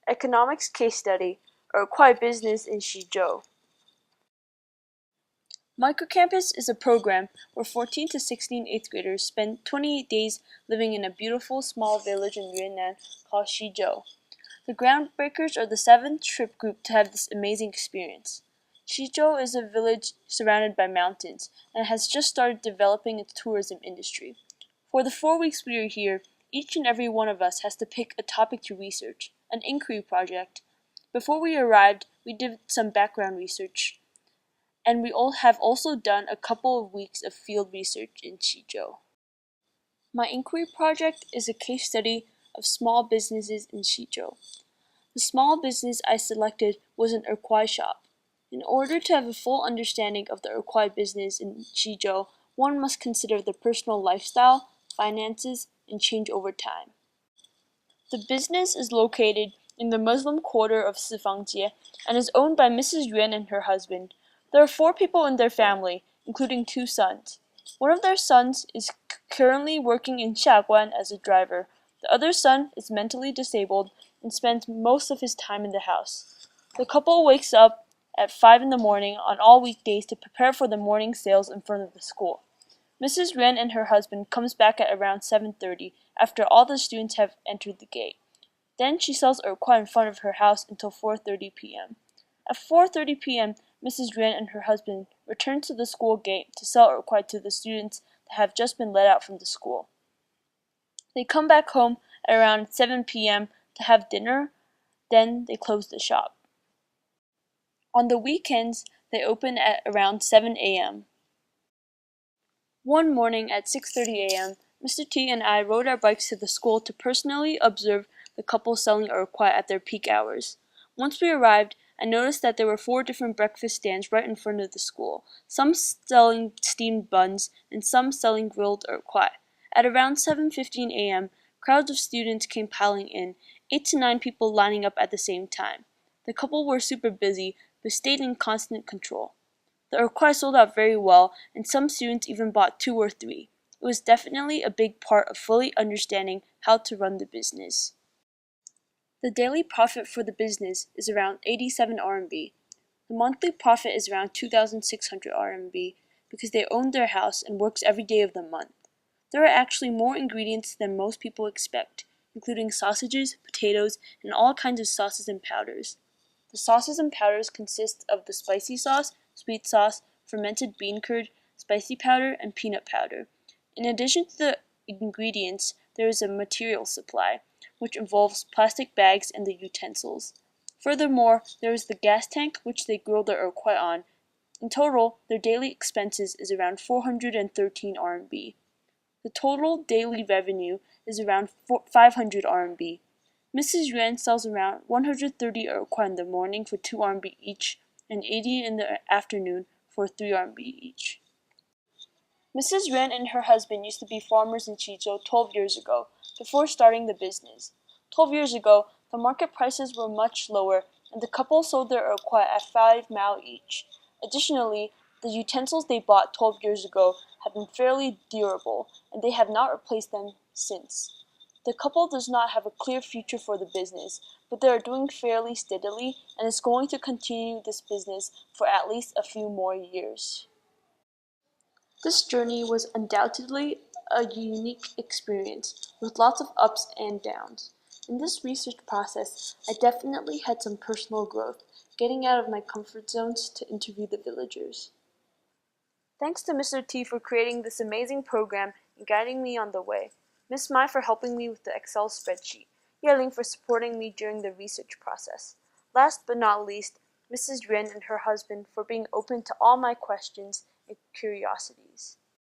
Economics Case Study, a required business in Xizhou. Microcampus is a program where 14 to 16 8th graders spend 28 days living in a beautiful small village in Yunnan called Xizhou. The groundbreakers are the 7th trip group to have this amazing experience. Xizhou is a village surrounded by mountains and has just started developing its tourism industry. For the 4 weeks we are here, each and every one of us has to pick a topic to research, an inquiry project. Before we arrived, we did some background research, and we all have also done a couple of weeks of field research in Xizhou. My inquiry project is a case study of small businesses in Xizhou. The small business I selected was an Urquai shop. In order to have a full understanding of the Urquai business in Xizhou, one must consider the personal lifestyle, finances, and change over time. The business is located in the Muslim quarter of Sifangjie and is owned by Mrs. Yuan and her husband. There are 4 people in their family, including 2 sons. One of their sons is currently working in Xiaguan as a driver. The other son is mentally disabled and spends most of his time in the house. The couple wakes up at 5 in the morning on all weekdays to prepare for the morning sales in front of the school. Mrs. Yuan and her husband comes back at around 7:30 after all the students have entered the gate. Then she sells Urquai in front of her house until 4:30 p.m. At 4:30 p.m., Mrs. Yuan and her husband return to the school gate to sell Urquai to the students that have just been let out from the school. They come back home at around 7 p.m. to have dinner, then they close the shop. On the weekends, they open at around 7 a.m. One morning at 6:30 a.m., Mr. T and I rode our bikes to the school to personally observe the couple selling Urquai at their peak hours. Once we arrived, I noticed that there were 4 different breakfast stands right in front of the school, some selling steamed buns and some selling grilled Urquai. At around 7:15 a.m., crowds of students came piling in, 8 to 9 people lining up at the same time. The couple were super busy, but stayed in constant control. The Urquai sold out very well, and some students even bought 2 or 3. It was definitely a big part of fully understanding how to run the business. The daily profit for the business is around 87 RMB. The monthly profit is around 2,600 RMB because they own their house and works every day of the month. There are actually more ingredients than most people expect, including sausages, potatoes, and all kinds of sauces and powders. The sauces and powders consist of the spicy sauce, sweet sauce, fermented bean curd, spicy powder, and peanut powder. In addition to the ingredients, there is a material supply, which involves plastic bags and the utensils. Furthermore, there is the gas tank which they grill their Urquai on. In total, their daily expenses is around 413 RMB. The total daily revenue is around 500 RMB. Mrs. Yuan sells around 130 Urquai in the morning for 2 RMB each, and 80 in the afternoon for 3 RMB each. Mrs. Yuan and her husband used to be farmers in Xizhou 12 years ago, before starting the business. 12 years ago, the market prices were much lower, and the couple sold their Urquai at 5 mao each. Additionally, the utensils they bought 12 years ago have been fairly durable, and they have not replaced them since. The couple does not have a clear future for the business, but they are doing fairly steadily and is going to continue this business for at least a few more years. This journey was undoubtedly a unique experience, with lots of ups and downs. In this research process, I definitely had some personal growth, getting out of my comfort zones to interview the villagers. Thanks to Mr. T for creating this amazing program and guiding me on the way. Miss Mai for helping me with the Excel spreadsheet. Yeling for supporting me during the research process. Last but not least, Mrs. Yuan and her husband for being open to all my questions and curiosities.